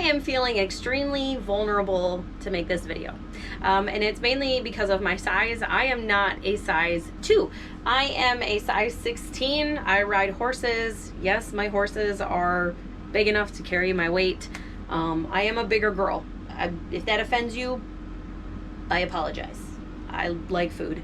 am feeling extremely vulnerable to make this video. And it's mainly because of my size. I am not a size 2. I am a size 16. I ride horses. Yes, my horses are big enough to carry my weight. I am a bigger girl. If that offends you, I apologize. I like food.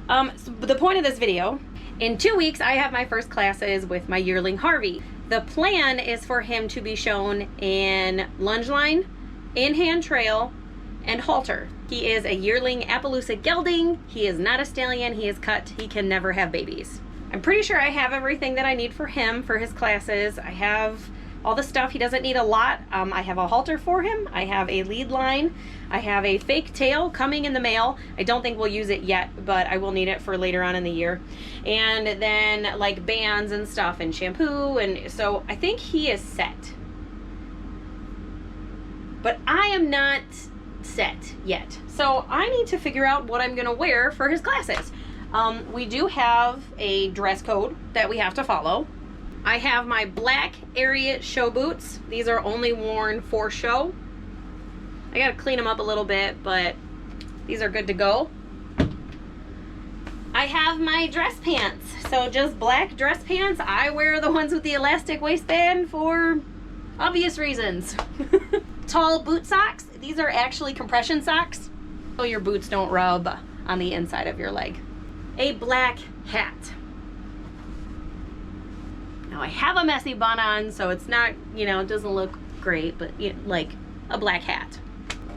So the point of this video, in 2 weeks, I have my first classes with my yearling Harvey. The plan is for him to be shown in lunge line, in-hand trail, and halter. He is a yearling Appaloosa gelding. He is not a stallion. He is cut. He can never have babies. I'm pretty sure I have everything that I need for him for his classes. I have all the stuff. He doesn't need a lot. I have a halter for him. I have a lead line. I have a fake tail coming in the mail. I don't think we'll use it yet, but I will need it for later on in the year. And then like bands and stuff and shampoo. And so I think he is set. But I am not set yet. So I need to figure out what I'm gonna wear for his classes. We do have a dress code that we have to follow. I have my black Ariat show boots. These are only worn for show. I gotta clean them up a little bit, but these are good to go. I have my dress pants. So just black dress pants. I wear the ones with the elastic waistband for obvious reasons. Tall boot socks. These are actually compression socks, so your boots don't rub on the inside of your leg. A black hat. Now I have a messy bun on, so it's not, you know, it doesn't look great, but like a black hat.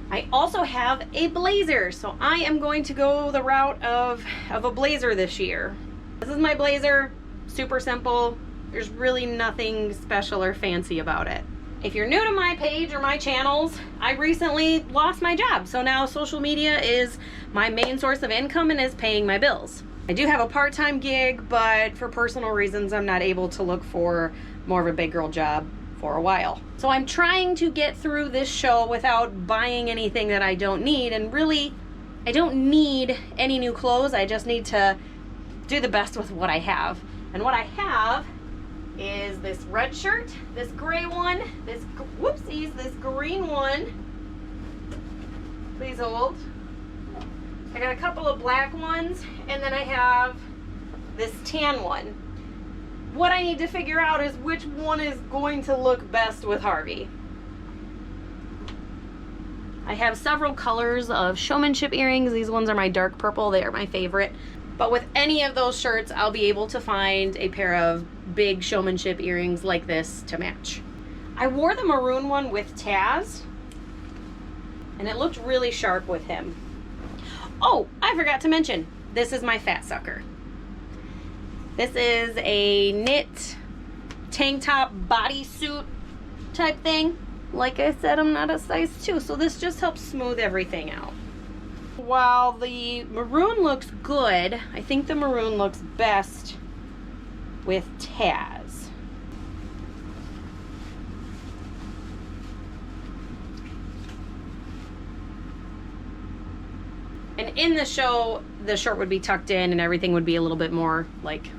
I also have a blazer, so I am going to go the route of a blazer this year. This is my blazer, super simple. There's really nothing special or fancy about it. If you're new to my page or my channels, I recently lost my job, so now social media is my main source of income and is paying my bills. I do have a part-time gig, but for personal reasons, I'm not able to look for more of a big girl job for a while. So I'm trying to get through this show without buying anything that I don't need, and really, I don't need any new clothes. I just need to do the best with what I have. And what I have is this red shirt, this gray one, this, whoopsies, this green one. Please hold. I got a couple of black ones, and then I have this tan one. What I need to figure out is which one is going to look best with Harvey. I have several colors of showmanship earrings. These ones are my dark purple. They are my favorite. But with any of those shirts, I'll be able to find a pair of big showmanship earrings like this to match. I wore the maroon one with Taz, and it looked really sharp with him. Oh, I forgot to mention, this is my fat sucker. This is a knit tank top bodysuit type thing. Like I said, I'm not a size 2, so this just helps smooth everything out. While the maroon looks good, I think the maroon looks best with Taz. And in the show, the shirt would be tucked in and everything would be a little bit more like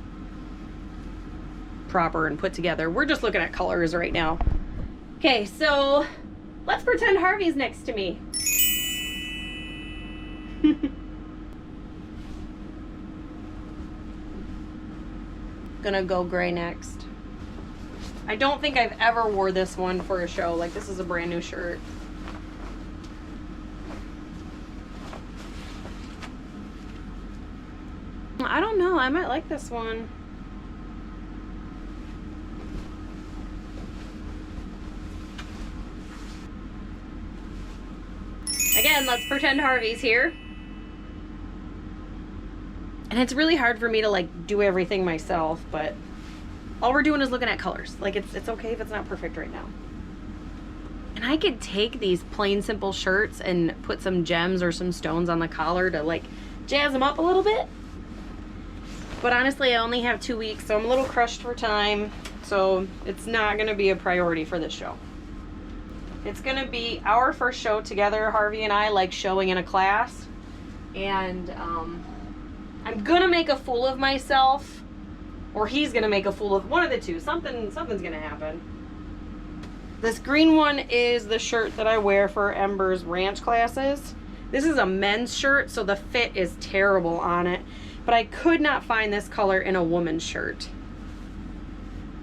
proper and put together. We're just looking at colors right now. Okay, so let's pretend Harvey's next to me. Gonna go gray next. I don't think I've ever wore this one for a show. Like, this is a brand new shirt. I don't know, I might like this one. Again, let's pretend Harvey's here. And it's really hard for me to like do everything myself, but all we're doing is looking at colors. Like it's okay if it's not perfect right now. And I could take these plain simple shirts and put some gems or some stones on the collar to like jazz them up a little bit. But honestly, I only have 2 weeks, so I'm a little crushed for time. So it's not gonna be a priority for this show. It's gonna be our first show together, Harvey and I, like showing in a class. And I'm gonna make a fool of myself, or he's gonna make a fool of one of the two. Something's gonna happen. This green one is the shirt that I wear for Ember's ranch classes. This is a men's shirt, so the fit is terrible on it. But I could not find this color in a woman's shirt.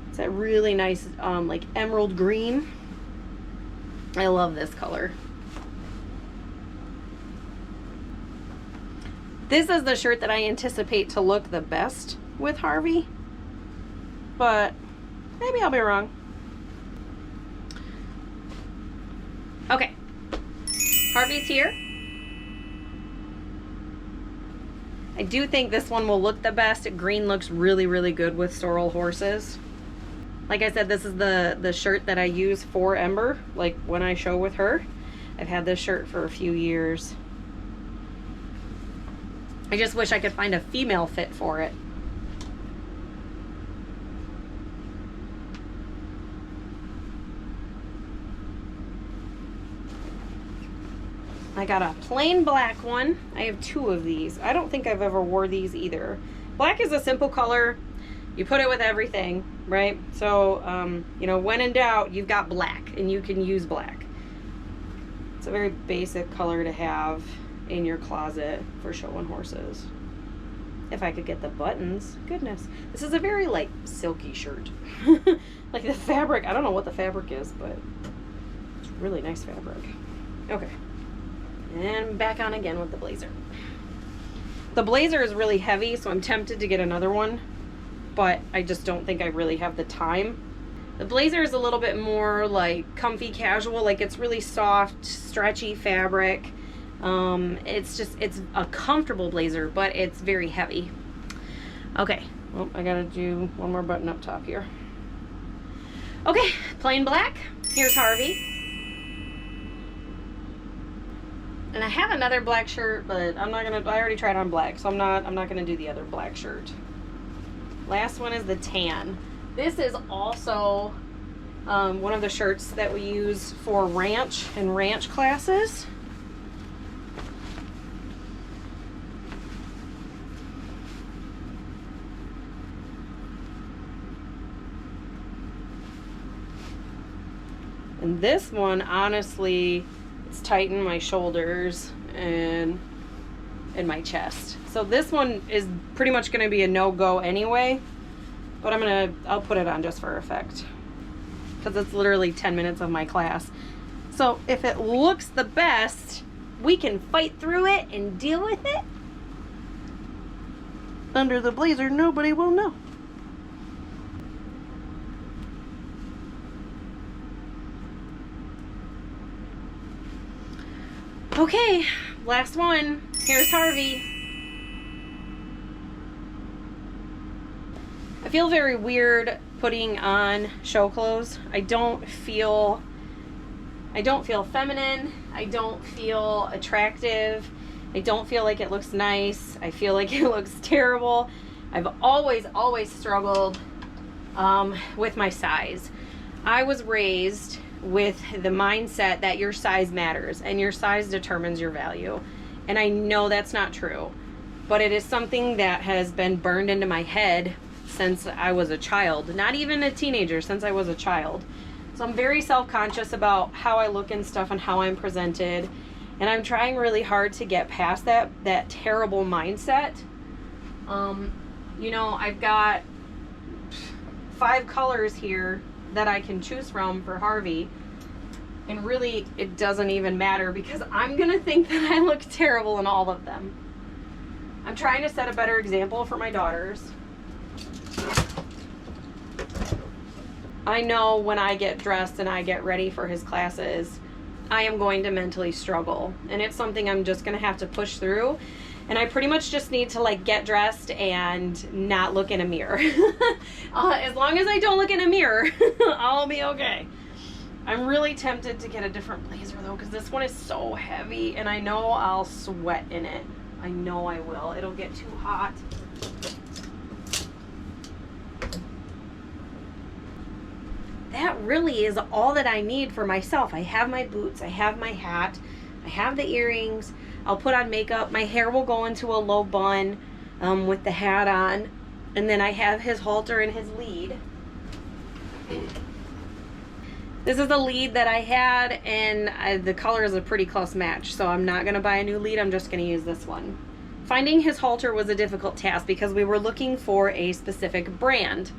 It's that really nice, like emerald green. I love this color. This is the shirt that I anticipate to look the best with Harvey. But maybe I'll be wrong. Okay. Harvey's here. I do think this one will look the best. Green looks really, really good with sorrel horses. Like I said, this is the shirt that I use for Ember, like when I show with her. I've had this shirt for a few years. I just wish I could find a female fit for it. I got a plain black one. I have 2 of these. I don't think I've ever wore these either. Black is a simple color. You put it with everything, right? So, you know, when in doubt, you've got black and you can use black. It's a very basic color to have in your closet for showing horses. If I could get the buttons, goodness. This is a very, like, silky shirt. Like the fabric, I don't know what the fabric is, but it's really nice fabric. Okay. And back on again with the blazer. The blazer is really heavy, so I'm tempted to get another one, but I just don't think I really have the time. The blazer is a little bit more like comfy casual, like it's really soft, stretchy fabric. It's a comfortable blazer, but it's very heavy. Okay, well, I gotta do one more button up top here. Okay, plain black. Here's Harvey. And I have another black shirt, but I already tried on black, so I'm not gonna do the other black shirt. Last one is the tan. This is also one of the shirts that we use for ranch and ranch classes. And this one, honestly, it's tight in my shoulders and in my chest. So this one is pretty much gonna be a no-go anyway, but I'll put it on just for effect because it's literally 10 minutes of my class. So if it looks the best, we can fight through it and deal with it. Under the blazer, nobody will know. Okay, last one. Here's Harvey. I feel very weird putting on show clothes. I don't feel feminine. I don't feel attractive. I don't feel like it looks nice. I feel like it looks terrible. I've always struggled with my size. I was raised with the mindset that your size matters and your size determines your value. And I know that's not true, but it is something that has been burned into my head since I was a child, not even a teenager, since I was a child. So I'm very self-conscious about how I look and stuff and how I'm presented. And I'm trying really hard to get past that terrible mindset. You know, I've got 5 colors here that I can choose from for Harvey, and really it doesn't even matter because I'm gonna think that I look terrible in all of them. I'm trying to set a better example for my daughters. I know when I get dressed and I get ready for his classes, I am going to mentally struggle, and it's something I'm just gonna have to push through. And I pretty much just need to like get dressed and not look in a mirror. As long as I don't look in a mirror, I'll be okay. I'm really tempted to get a different blazer though, because this one is so heavy and I know I'll sweat in it. I know I will. It'll get too hot. That really is all that I need for myself. I have my boots, I have my hat, I have the earrings. I'll put on makeup. My hair will go into a low bun with the hat on. And then I have his halter and his lead. This is the lead that I had, and the color is a pretty close match, so I'm not going to buy a new lead. I'm just going to use this one. Finding his halter was a difficult task because we were looking for a specific brand.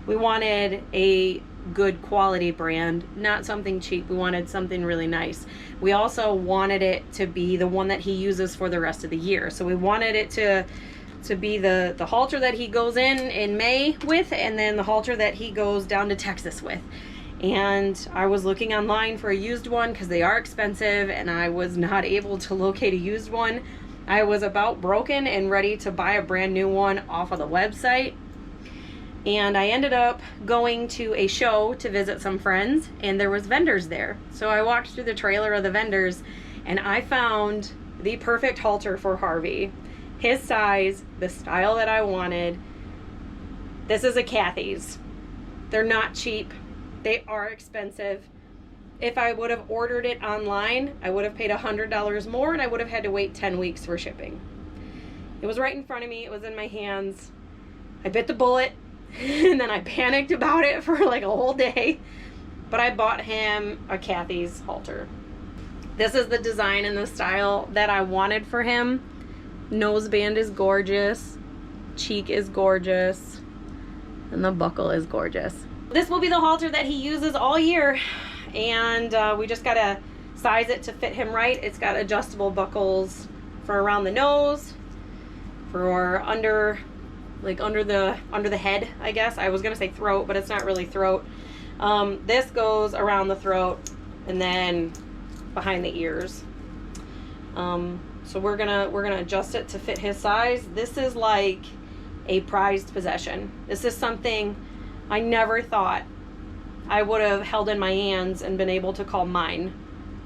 We wanted a good quality brand, not something cheap. We wanted something really nice. We also wanted it to be the one that he uses for the rest of the year. So we wanted it to be the halter that he goes in May with, and then the halter that he goes down to Texas with. And I was looking online for a used one because they are expensive, and I was not able to locate a used one. I was about broken and ready to buy a brand new one off of the website. And I ended up going to a show to visit some friends, and there was vendors there. So I walked through the trailer of the vendors, and I found the perfect halter for Harvey. His size, the style that I wanted. This is a Kathy's. They're not cheap. They are expensive. If I would have ordered it online, I would have paid $100 more, and I would have had to wait 10 weeks for shipping. It was right in front of me. It was in my hands. I bit the bullet, and then I panicked about it for like a whole day. But I bought him a Kathy's halter. This is the design and the style that I wanted for him. Noseband is gorgeous. Cheek is gorgeous. And the buckle is gorgeous. This will be the halter that he uses all year, and we just gotta size it to fit him right. It's got adjustable buckles for around the nose, for under the head, I guess. I was gonna say throat, but it's not really throat. This goes around the throat and then behind the ears. So we're gonna adjust it to fit his size. This is like a prized possession. This is something I never thought I would have held in my hands and been able to call mine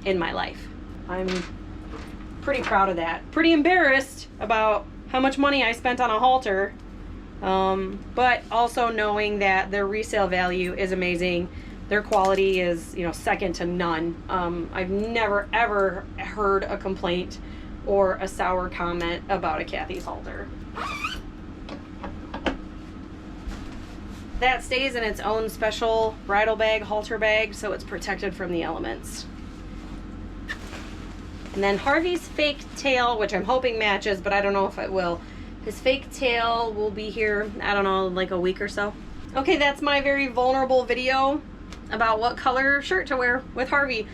in my life. I'm pretty proud of that. Pretty embarrassed about how much money I spent on a halter, but also knowing that their resale value is amazing. Their quality is, second to none. I've never ever heard a complaint or a sour comment about a Kathy's halter. That stays in its own special bridle bag, halter bag, so it's protected from the elements. And then Harvey's fake tail, which I'm hoping matches, but I don't know if it will. His fake tail will be here, I don't know, like a week or so. Okay, that's my very vulnerable video about what color shirt to wear with Harvey.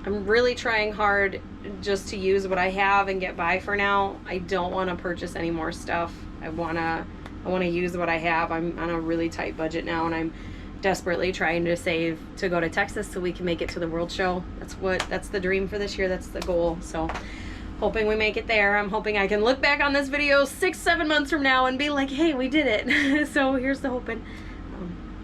I'm really trying hard just to use what I have and get by for now. I don't want to purchase any more stuff. I want to use what I have. I'm on a really tight budget now, and I'm desperately trying to save to go to Texas so we can make it to the World Show. That's the dream for this year. That's the goal. So hoping we make it there. I'm hoping I can look back on this video 6-7 months from now and be like, hey, we did it. So here's the hoping.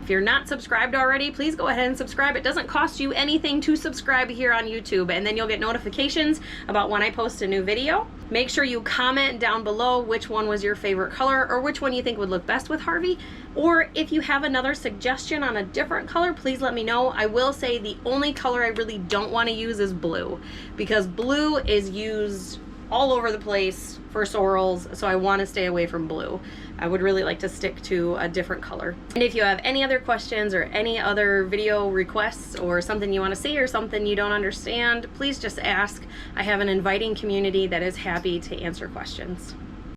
If you're not subscribed already, please go ahead and subscribe. It doesn't cost you anything to subscribe here on YouTube, and then you'll get notifications about when I post a new video. Make sure you comment down below which one was your favorite color, or which one you think would look best with Harvey. Or if you have another suggestion on a different color, please let me know. I will say the only color I really don't want to use is blue, because blue is used all over the place for sorrels, so I want to stay away from blue. I would really like to stick to a different color. And if you have any other questions or any other video requests or something you want to see or something you don't understand, please just ask. I have an inviting community that is happy to answer questions.